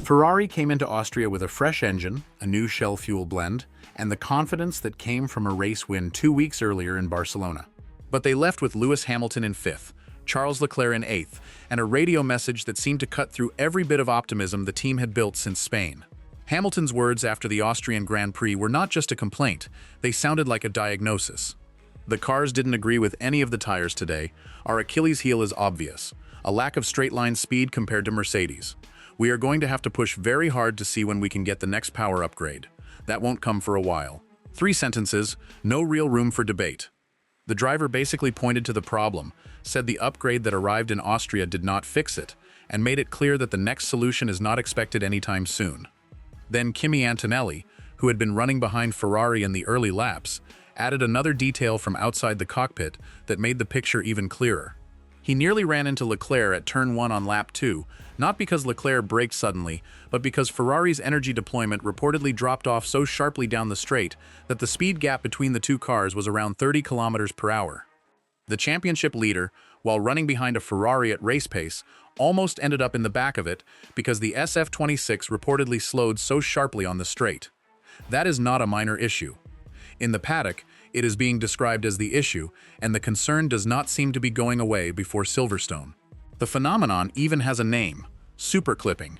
Ferrari came into Austria with a fresh engine, a new Shell fuel blend, and the confidence that came from a race win 2 weeks earlier in Barcelona. But they left with Lewis Hamilton in 5th, Charles Leclerc in 8th, and a radio message that seemed to cut through every bit of optimism the team had built since Spain. Hamilton's words after the Austrian Grand Prix were not just a complaint, they sounded like a diagnosis. "The cars didn't agree with any of the tires today. Our Achilles heel is obvious. A lack of straight-line speed compared to Mercedes. We are going to have to push very hard to see when we can get the next power upgrade. That won't come for a while." 3 sentences, no real room for debate. The driver basically pointed to the problem, said the upgrade that arrived in Austria did not fix it, and made it clear that the next solution is not expected anytime soon. Then Kimi Antonelli, who had been running behind Ferrari in the early laps, added another detail from outside the cockpit that made the picture even clearer. He nearly ran into Leclerc at turn 1 on lap 2, not because Leclerc braked suddenly, but because Ferrari's energy deployment reportedly dropped off so sharply down the straight that the speed gap between the two cars was around 30 kilometers per hour. The championship leader, while running behind a Ferrari at race pace, almost ended up in the back of it because the SF26 reportedly slowed so sharply on the straight. That is not a minor issue. In the paddock, it is being described as the issue, and the concern does not seem to be going away before Silverstone. The phenomenon even has a name: superclipping.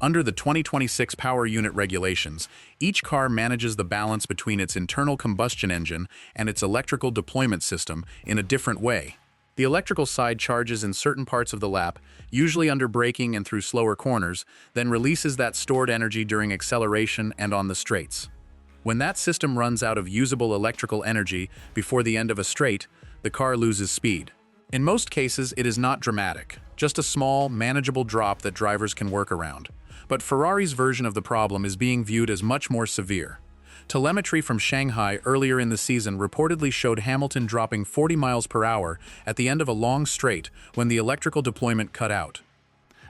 Under the 2026 power unit regulations, each car manages the balance between its internal combustion engine and its electrical deployment system in a different way. The electrical side charges in certain parts of the lap, usually under braking and through slower corners, then releases that stored energy during acceleration and on the straights. When that system runs out of usable electrical energy before the end of a straight, the car loses speed. In most cases, it is not dramatic, just a small, manageable drop that drivers can work around. But Ferrari's version of the problem is being viewed as much more severe. Telemetry from Shanghai earlier in the season reportedly showed Hamilton dropping 40 miles per hour at the end of a long straight when the electrical deployment cut out.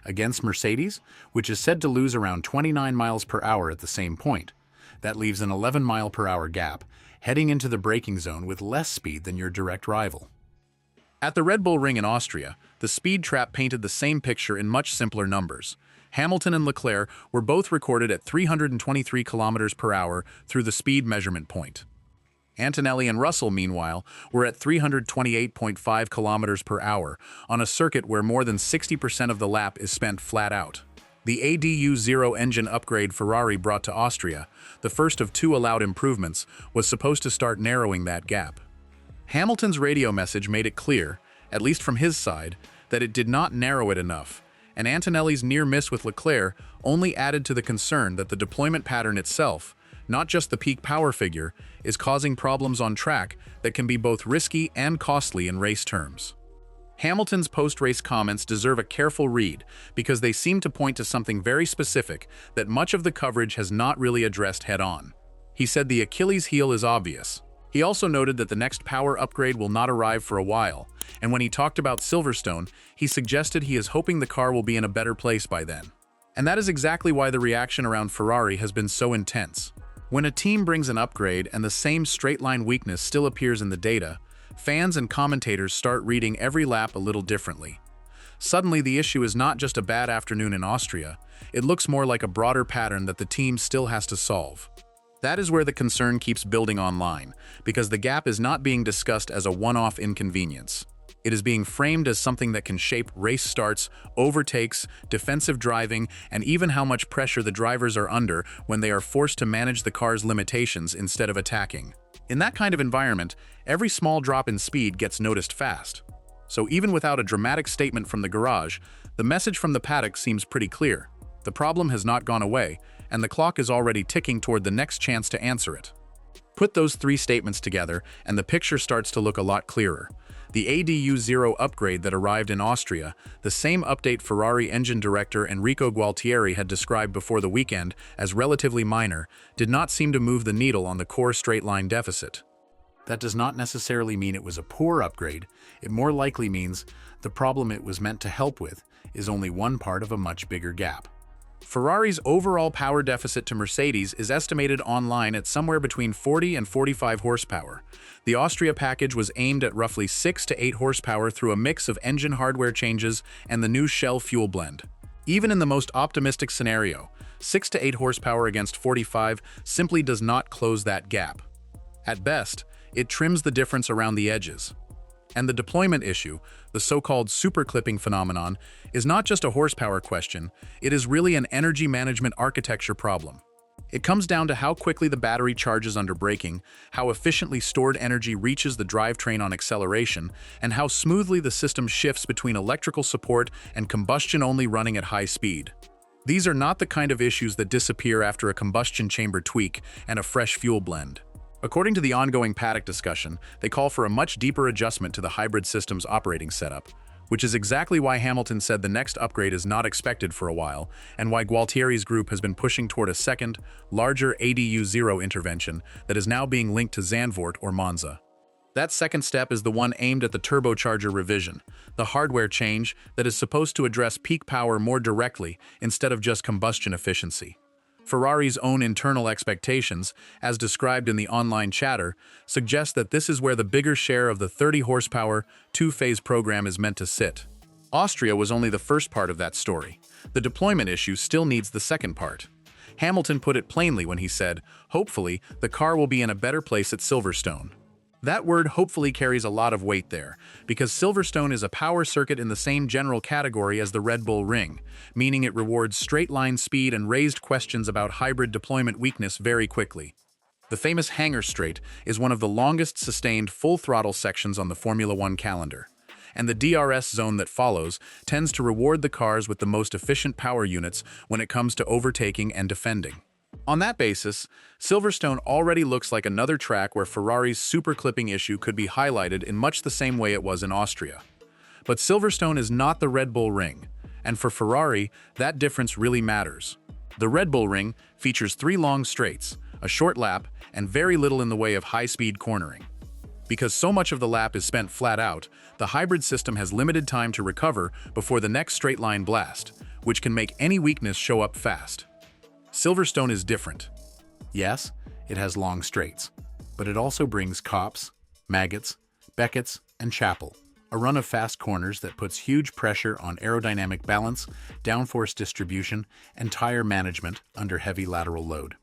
Against Mercedes, which is said to lose around 29 miles per hour at the same point. That leaves an 11-mile-per-hour gap, heading into the braking zone with less speed than your direct rival. At the Red Bull Ring in Austria, the speed trap painted the same picture in much simpler numbers. Hamilton and Leclerc were both recorded at 323 kilometers per hour through the speed measurement point. Antonelli and Russell, meanwhile, were at 328.5 kilometers per hour on a circuit where more than 60% of the lap is spent flat out. The ADU-0 engine upgrade Ferrari brought to Austria, the first of 2 allowed improvements, was supposed to start narrowing that gap. Hamilton's radio message made it clear, at least from his side, that it did not narrow it enough, and Antonelli's near miss with Leclerc only added to the concern that the deployment pattern itself, not just the peak power figure, is causing problems on track that can be both risky and costly in race terms. Hamilton's post-race comments deserve a careful read because they seem to point to something very specific that much of the coverage has not really addressed head-on. He said the Achilles heel is obvious. He also noted that the next power upgrade will not arrive for a while, and when he talked about Silverstone, he suggested he is hoping the car will be in a better place by then. And that is exactly why the reaction around Ferrari has been so intense. When a team brings an upgrade and the same straight-line weakness still appears in the data, fans and commentators start reading every lap a little differently. Suddenly, the issue is not just a bad afternoon in Austria, it looks more like a broader pattern that the team still has to solve. That is where the concern keeps building online, because the gap is not being discussed as a one-off inconvenience. It is being framed as something that can shape race starts, overtakes, defensive driving, and even how much pressure the drivers are under when they are forced to manage the car's limitations instead of attacking. In that kind of environment, every small drop in speed gets noticed fast. So even without a dramatic statement from the garage, the message from the paddock seems pretty clear. The problem has not gone away, and the clock is already ticking toward the next chance to answer it. Put those 3 statements together, and the picture starts to look a lot clearer. The ADU-0 upgrade that arrived in Austria, the same update Ferrari engine director Enrico Gualtieri had described before the weekend as relatively minor, did not seem to move the needle on the core straight-line deficit. That does not necessarily mean it was a poor upgrade. It more likely means the problem it was meant to help with is only one part of a much bigger gap. Ferrari's overall power deficit to Mercedes is estimated online at somewhere between 40 and 45 horsepower. The Austria package was aimed at roughly 6 to 8 horsepower through a mix of engine hardware changes and the new Shell fuel blend. Even in the most optimistic scenario, 6 to 8 horsepower against 45 simply does not close that gap. At best, it trims the difference around the edges. And the deployment issue, the so-called superclipping phenomenon, is not just a horsepower question, it is really an energy management architecture problem. It comes down to how quickly the battery charges under braking, how efficiently stored energy reaches the drivetrain on acceleration, and how smoothly the system shifts between electrical support and combustion only running at high speed. These are not the kind of issues that disappear after a combustion chamber tweak and a fresh fuel blend. According to the ongoing paddock discussion, they call for a much deeper adjustment to the hybrid system's operating setup, which is exactly why Hamilton said the next upgrade is not expected for a while, and why Gualtieri's group has been pushing toward a second, larger ADU-0 intervention that is now being linked to Zandvoort or Monza. That second step is the one aimed at the turbocharger revision, the hardware change that is supposed to address peak power more directly instead of just combustion efficiency. Ferrari's own internal expectations, as described in the online chatter, suggest that this is where the bigger share of the 30-horsepower, two-phase program is meant to sit. Austria was only the first part of that story. The deployment issue still needs the second part. Hamilton put it plainly when he said, "Hopefully, the car will be in a better place at Silverstone." That word hopefully carries a lot of weight there, because Silverstone is a power circuit in the same general category as the Red Bull Ring, meaning it rewards straight-line speed and raised questions about hybrid deployment weakness very quickly. The famous Hangar Straight is one of the longest sustained full-throttle sections on the Formula One calendar, and the DRS zone that follows tends to reward the cars with the most efficient power units when it comes to overtaking and defending. On that basis, Silverstone already looks like another track where Ferrari's superclipping issue could be highlighted in much the same way it was in Austria. But Silverstone is not the Red Bull Ring, and for Ferrari, that difference really matters. The Red Bull Ring features 3 long straights, a short lap, and very little in the way of high-speed cornering. Because so much of the lap is spent flat out, the hybrid system has limited time to recover before the next straight-line blast, which can make any weakness show up fast. Silverstone is different. Yes, it has long straights, but it also brings Copse, Maggots, Beckett's, and Chapel, a run of fast corners that puts huge pressure on aerodynamic balance, downforce distribution, and tire management under heavy lateral load.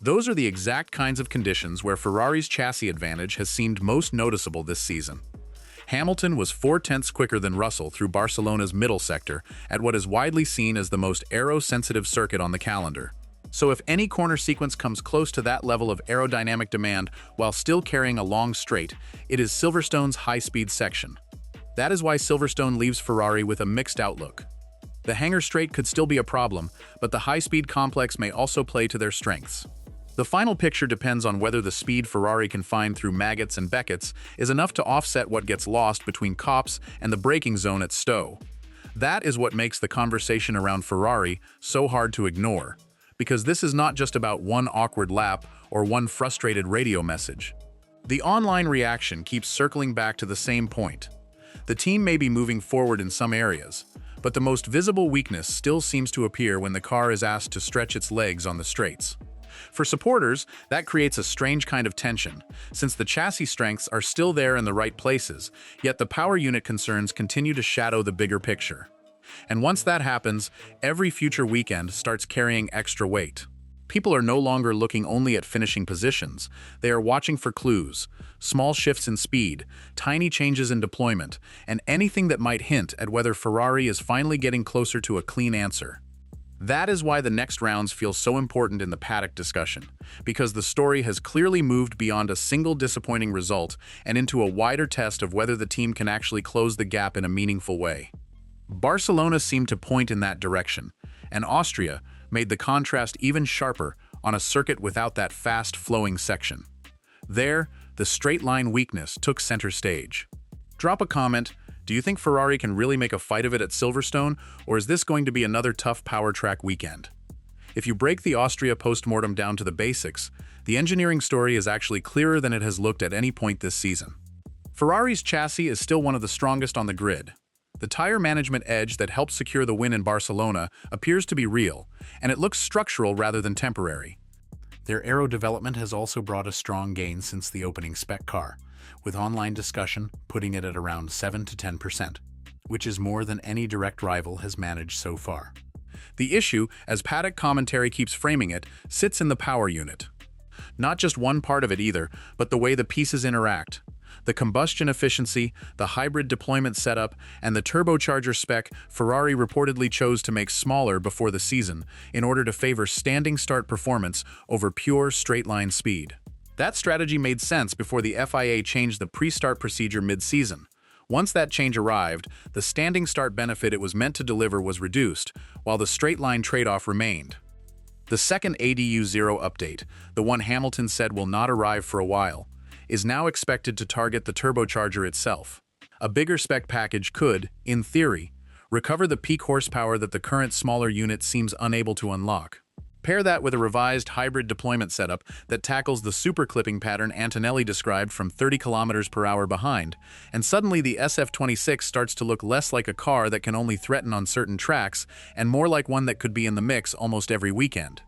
Those are the exact kinds of conditions where Ferrari's chassis advantage has seemed most noticeable this season. Hamilton was 4/10 quicker than Russell through Barcelona's middle sector at what is widely seen as the most aero-sensitive circuit on the calendar. So if any corner sequence comes close to that level of aerodynamic demand while still carrying a long straight, it is Silverstone's high-speed section. That is why Silverstone leaves Ferrari with a mixed outlook. The Hangar Straight could still be a problem, but the high-speed complex may also play to their strengths. The final picture depends on whether the speed Ferrari can find through Maggots and Beckett's is enough to offset what gets lost between Copse and the braking zone at Stowe. That is what makes the conversation around Ferrari so hard to ignore, because this is not just about one awkward lap or one frustrated radio message. The online reaction keeps circling back to the same point. The team may be moving forward in some areas, but the most visible weakness still seems to appear when the car is asked to stretch its legs on the straights. For supporters, that creates a strange kind of tension, since the chassis strengths are still there in the right places, yet the power unit concerns continue to shadow the bigger picture. And once that happens, every future weekend starts carrying extra weight. People are no longer looking only at finishing positions. They are watching for clues, small shifts in speed, tiny changes in deployment, and anything that might hint at whether Ferrari is finally getting closer to a clean answer. That is why the next rounds feel so important in the paddock discussion, because the story has clearly moved beyond a single disappointing result and into a wider test of whether the team can actually close the gap in a meaningful way. Barcelona seemed to point in that direction, and Austria made the contrast even sharper on a circuit without that fast-flowing section. There, the straight-line weakness took center stage. Drop a comment. Do you think Ferrari can really make a fight of it at Silverstone, or is this going to be another tough power track weekend? If you break the Austria postmortem down to the basics, the engineering story is actually clearer than it has looked at any point this season. Ferrari's chassis is still one of the strongest on the grid. The tire management edge that helped secure the win in Barcelona appears to be real, and it looks structural rather than temporary. Their aero development has also brought a strong gain since the opening spec car, with online discussion putting it at around 7 to 10%, which is more than any direct rival has managed so far. The issue, as paddock commentary keeps framing it, sits in the power unit. Not just one part of it either, but the way the pieces interact. The combustion efficiency, the hybrid deployment setup, and the turbocharger spec Ferrari reportedly chose to make smaller before the season in order to favor standing start performance over pure straight-line speed. That strategy made sense before the FIA changed the pre-start procedure mid-season. Once that change arrived, the standing start benefit it was meant to deliver was reduced, while the straight-line trade-off remained. The second ADU0 update, the one Hamilton said will not arrive for a while, is now expected to target the turbocharger itself. A bigger spec package could, in theory, recover the peak horsepower that the current smaller unit seems unable to unlock. Pair that with a revised hybrid deployment setup that tackles the super clipping pattern Antonelli described from 30 km/h behind, and suddenly the SF26 starts to look less like a car that can only threaten on certain tracks and more like one that could be in the mix almost every weekend.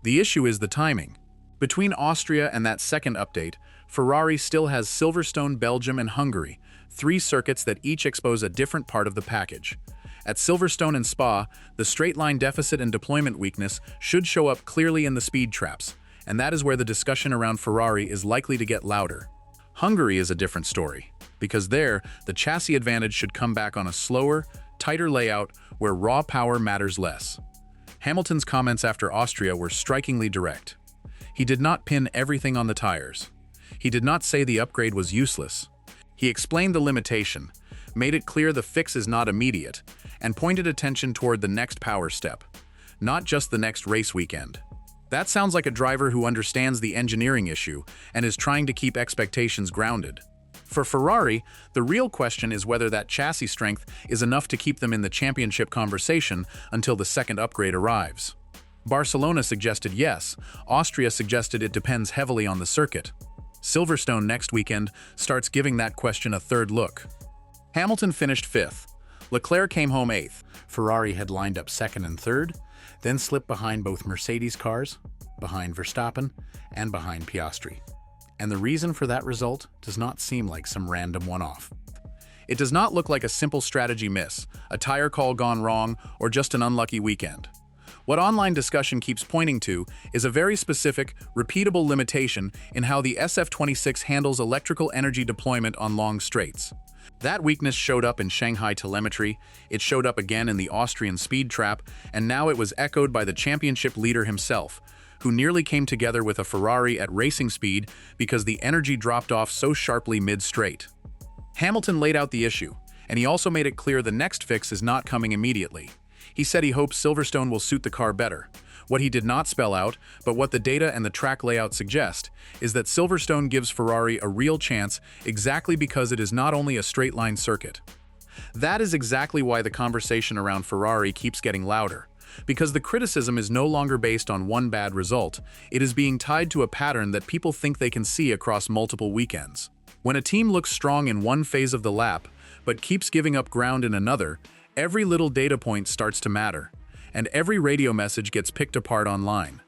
The issue is the timing. Between Austria and that second update, Ferrari still has Silverstone, Belgium, and Hungary, 3 circuits that each expose a different part of the package. At Silverstone and Spa, the straight-line deficit and deployment weakness should show up clearly in the speed traps, and that is where the discussion around Ferrari is likely to get louder. Hungary is a different story, because there, the chassis advantage should come back on a slower, tighter layout where raw power matters less. Hamilton's comments after Austria were strikingly direct. He did not pin everything on the tires. He did not say the upgrade was useless. He explained the limitation, made it clear the fix is not immediate, and pointed attention toward the next power step, not just the next race weekend. That sounds like a driver who understands the engineering issue and is trying to keep expectations grounded. For Ferrari, the real question is whether that chassis strength is enough to keep them in the championship conversation until the second upgrade arrives. Barcelona suggested yes, Austria suggested it depends heavily on the circuit. Silverstone next weekend starts giving that question a third look. Hamilton finished 5th. Leclerc came home 8th. Ferrari had lined up 2nd and 3rd, then slipped behind both Mercedes cars, behind Verstappen, and behind Piastri. And the reason for that result does not seem like some random one-off. It does not look like a simple strategy miss, a tire call gone wrong, or just an unlucky weekend. What online discussion keeps pointing to is a very specific, repeatable limitation in how the SF26 handles electrical energy deployment on long straights. That weakness showed up in Shanghai telemetry, it showed up again in the Austrian speed trap, and now it was echoed by the championship leader himself, who nearly came together with a Ferrari at racing speed because the energy dropped off so sharply mid-straight. Hamilton laid out the issue, and he also made it clear the next fix is not coming immediately. He said he hopes Silverstone will suit the car better. What he did not spell out, but what the data and the track layout suggest, is that Silverstone gives Ferrari a real chance exactly because it is not only a straight-line circuit. That is exactly why the conversation around Ferrari keeps getting louder, because the criticism is no longer based on one bad result, it is being tied to a pattern that people think they can see across multiple weekends. When a team looks strong in one phase of the lap, but keeps giving up ground in another, every little data point starts to matter, and every radio message gets picked apart online.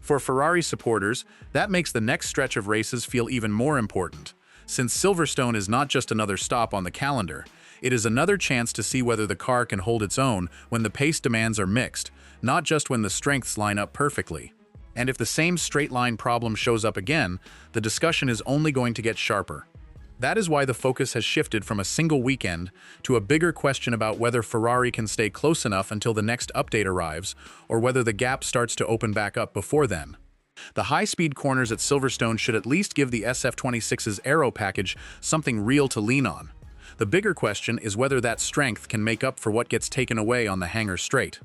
For Ferrari supporters, that makes the next stretch of races feel even more important, since Silverstone is not just another stop on the calendar, it is another chance to see whether the car can hold its own when the pace demands are mixed, not just when the strengths line up perfectly. And if the same straight-line problem shows up again, the discussion is only going to get sharper. That is why the focus has shifted from a single weekend to a bigger question about whether Ferrari can stay close enough until the next update arrives, or whether the gap starts to open back up before then. The high-speed corners at Silverstone should at least give the SF26's aero package something real to lean on. The bigger question is whether that strength can make up for what gets taken away on the hangar straight.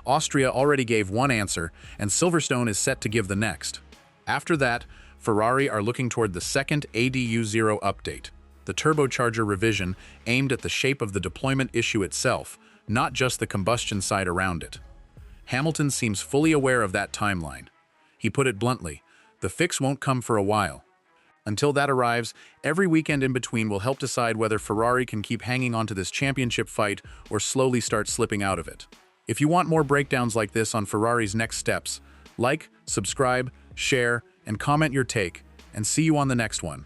Austria already gave one answer, and Silverstone is set to give the next. After that, Ferrari are looking toward the second ADU0 update, the turbocharger revision aimed at the shape of the deployment issue itself, not just the combustion side around it. Hamilton seems fully aware of that timeline. He put it bluntly, the fix won't come for a while. Until that arrives, every weekend in between will help decide whether Ferrari can keep hanging on to this championship fight or slowly start slipping out of it. If you want more breakdowns like this on Ferrari's next steps, like, subscribe, share, and comment your take, and see you on the next one.